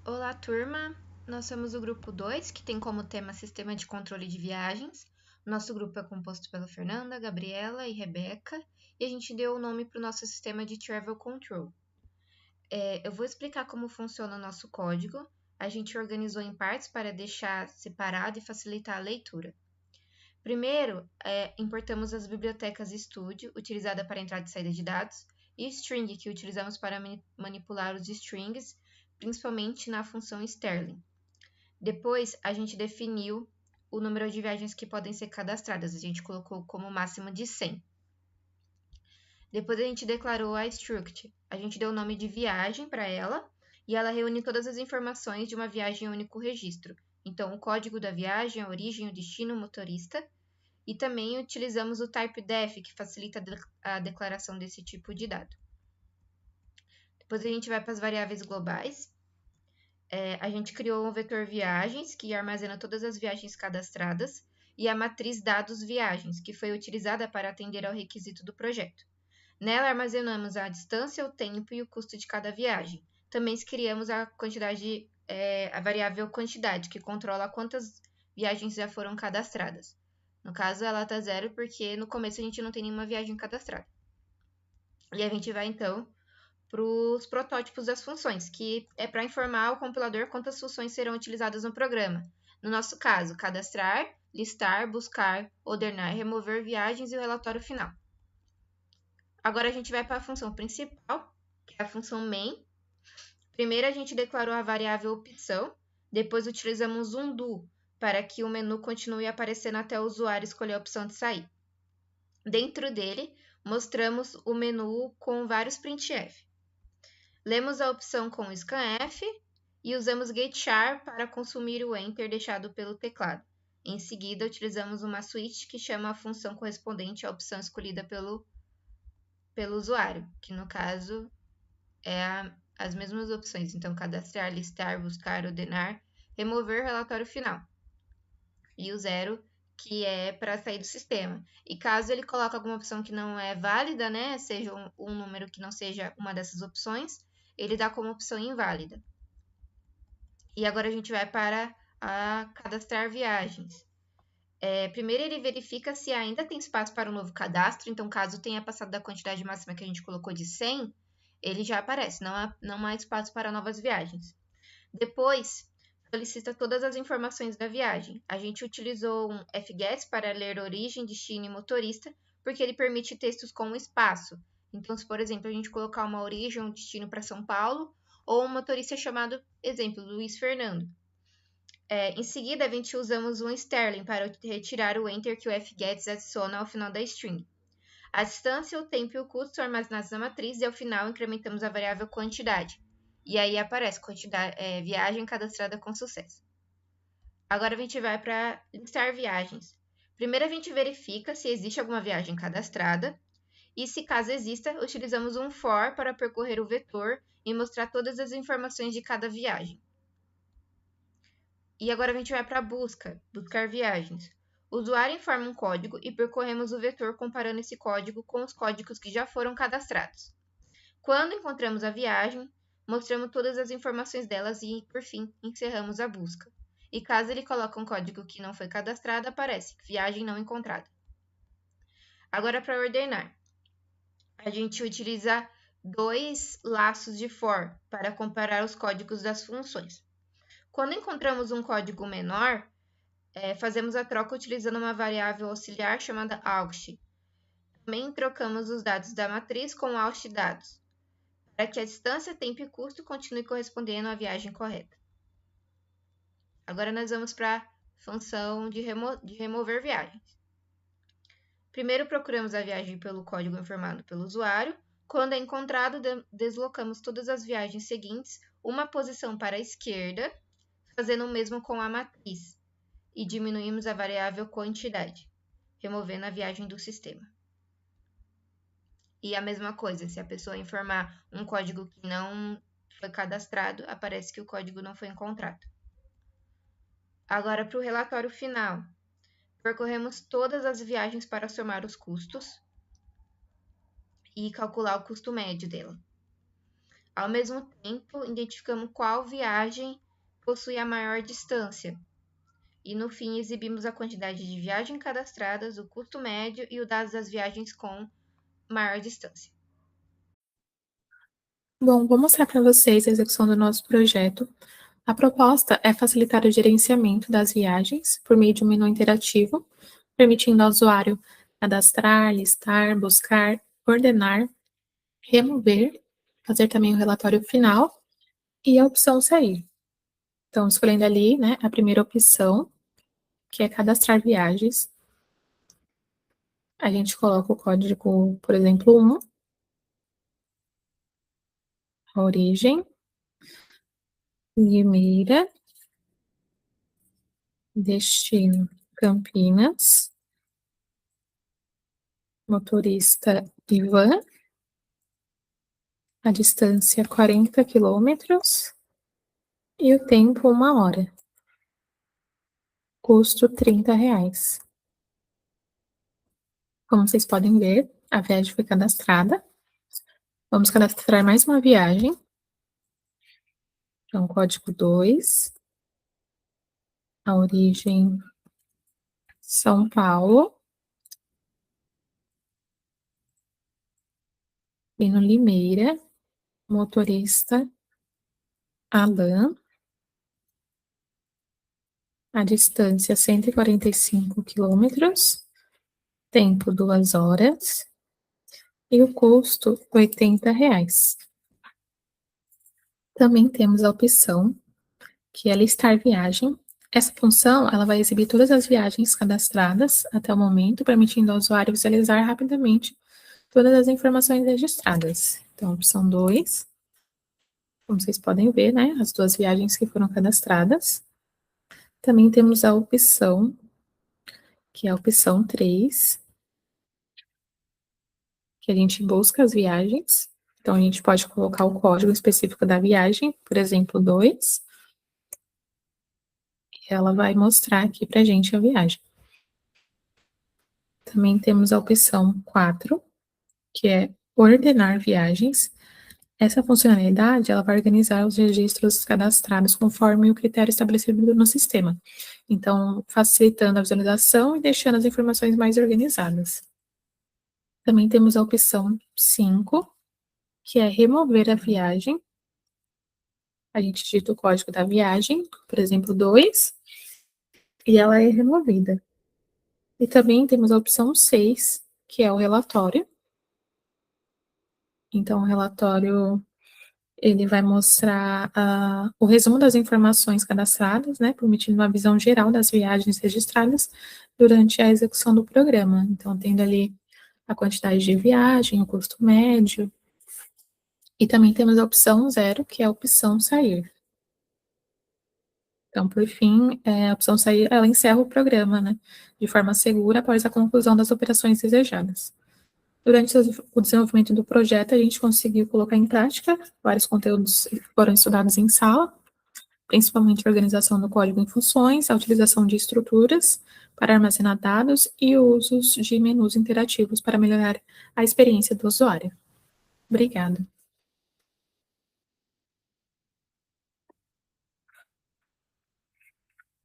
Olá, turma! Nós somos o grupo 2, que tem como tema Sistema de Controle de Viagens. Nosso grupo é composto pela Fernanda, Gabriela e Rebeca, e a gente deu o nome para o nosso sistema de Travel Control. Eu vou explicar como funciona o nosso código. A gente organizou em partes para deixar separado e facilitar a leitura. Primeiro, importamos as bibliotecas Studio, utilizada para entrada e saída de dados, e String, que utilizamos para manipular os strings, principalmente na função Sterling. Depois, a gente definiu o número de viagens que podem ser cadastradas. A gente colocou como máximo de 100. Depois, a gente declarou a struct. A gente deu o nome de viagem para ela e ela reúne todas as informações de uma viagem em um único registro. Então, o código da viagem, a origem, o destino, o motorista. E também utilizamos o typedef, que facilita a declaração desse tipo de dado. Depois, a gente vai para as variáveis globais. A gente criou um vetor viagens, que armazena todas as viagens cadastradas, e a matriz dados viagens, que foi utilizada para atender ao requisito do projeto. Nela armazenamos a distância, o tempo e o custo de cada viagem. Também criamos a quantidade, a variável quantidade, que controla quantas viagens já foram cadastradas. No caso, ela está 0 porque no começo a gente não tem nenhuma viagem cadastrada. E a gente vai, então, para os protótipos das funções, que é para informar o compilador quantas funções serão utilizadas no programa. No nosso caso, cadastrar, listar, buscar, ordenar, remover viagens e o relatório final. Agora a gente vai para a função principal, que é a função main. Primeiro a gente declarou a variável opção, depois utilizamos um do para que o menu continue aparecendo até o usuário escolher a opção de sair. Dentro dele, mostramos o menu com vários printf. Lemos a opção com scanf e usamos getchar para consumir o enter deixado pelo teclado. Em seguida, utilizamos uma switch que chama a função correspondente à opção escolhida pelo usuário, que no caso é as mesmas opções. Então, cadastrar, listar, buscar, ordenar, remover relatório final. E o 0, que é para sair do sistema. E caso ele coloque alguma opção que não é válida, né, seja um número que não seja uma dessas opções, ele dá como opção inválida. E agora a gente vai para a cadastrar viagens. Primeiro ele verifica se ainda tem espaço para um novo cadastro, então caso tenha passado da quantidade máxima que a gente colocou de 100, ele já aparece, não há espaço para novas viagens. Depois, solicita todas as informações da viagem. A gente utilizou um fget para ler origem, destino e motorista, porque ele permite textos com espaço. Então, se por exemplo a gente colocar uma origem ou um destino para São Paulo, ou um motorista chamado, exemplo, Luiz Fernando. Em seguida, a gente usamos um sterling para retirar o enter que o fget adiciona ao final da string. A distância, o tempo e o custo são armazenados na matriz e ao final incrementamos a variável quantidade. E aí aparece viagem cadastrada com sucesso. Agora a gente vai para listar viagens. Primeiro a gente verifica se existe alguma viagem cadastrada. E se caso exista, utilizamos um for para percorrer o vetor e mostrar todas as informações de cada viagem. E agora a gente vai para a buscar viagens. O usuário informa um código e percorremos o vetor comparando esse código com os códigos que já foram cadastrados. Quando encontramos a viagem, mostramos todas as informações delas e, por fim, encerramos a busca. E caso ele coloque um código que não foi cadastrado, aparece viagem não encontrada. Agora, para ordenar, a gente utiliza dois laços de for para comparar os códigos das funções. Quando encontramos um código menor, fazemos a troca utilizando uma variável auxiliar chamada AUXT. Também trocamos os dados da matriz com AUXT dados, para que a distância, tempo e custo continue correspondendo à viagem correta. Agora nós vamos para a função de remover viagens. Primeiro procuramos a viagem pelo código informado pelo usuário. Quando é encontrado, deslocamos todas as viagens seguintes uma posição para a esquerda, fazendo o mesmo com a matriz, e diminuímos a variável quantidade, removendo a viagem do sistema. E a mesma coisa, se a pessoa informar um código que não foi cadastrado, aparece que o código não foi encontrado. Agora, para o relatório final, percorremos todas as viagens para somar os custos e calcular o custo médio dela. Ao mesmo tempo, identificamos qual viagem possui a maior distância. E no fim, exibimos a quantidade de viagens cadastradas, o custo médio e o dado das viagens com maior distância. Bom, vou mostrar para vocês a execução do nosso projeto. A proposta é facilitar o gerenciamento das viagens por meio de um menu interativo, permitindo ao usuário cadastrar, listar, buscar, ordenar, remover, fazer também o relatório final e a opção sair. Então, escolhendo ali, né, a primeira opção, que é cadastrar viagens, a gente coloca o código, por exemplo, 1, a origem, Limeira, destino Campinas, motorista Ivan, a distância 40 quilômetros e o tempo 1 hora. Custo R$ 30. Como vocês podem ver, a viagem foi cadastrada. Vamos cadastrar mais uma viagem. Então, código 2, a origem São Paulo, e no Limeira, motorista Alan, a distância 145 quilômetros, tempo 2 horas e o custo R$ 80. Também temos a opção que é listar viagem. Essa função ela vai exibir todas as viagens cadastradas até o momento, permitindo ao usuário visualizar rapidamente todas as informações registradas. Então, opção 2, como vocês podem ver, né, as 2 viagens que foram cadastradas. Também temos a opção, que é a opção 3, que a gente busca as viagens. Então, a gente pode colocar o código específico da viagem, por exemplo, 2, e ela vai mostrar aqui pra gente a viagem. Também temos a opção 4, que é ordenar viagens. Essa funcionalidade, ela vai organizar os registros cadastrados conforme o critério estabelecido no sistema. Então, facilitando a visualização e deixando as informações mais organizadas. Também temos a opção 5, que é remover a viagem. A gente digita o código da viagem, por exemplo, 2, e ela é removida. E também temos a opção 6, que é o relatório. Então, o relatório ele vai mostrar o resumo das informações cadastradas, né, permitindo uma visão geral das viagens registradas durante a execução do programa. Então, tendo ali a quantidade de viagem, o custo médio, e também temos a opção 0, que é a opção sair. Então, por fim, a opção sair, ela encerra o programa, né, de forma segura após a conclusão das operações desejadas. Durante o desenvolvimento do projeto, a gente conseguiu colocar em prática vários conteúdos que foram estudados em sala, principalmente a organização do código em funções, a utilização de estruturas para armazenar dados e o uso de menus interativos para melhorar a experiência do usuário. Obrigada.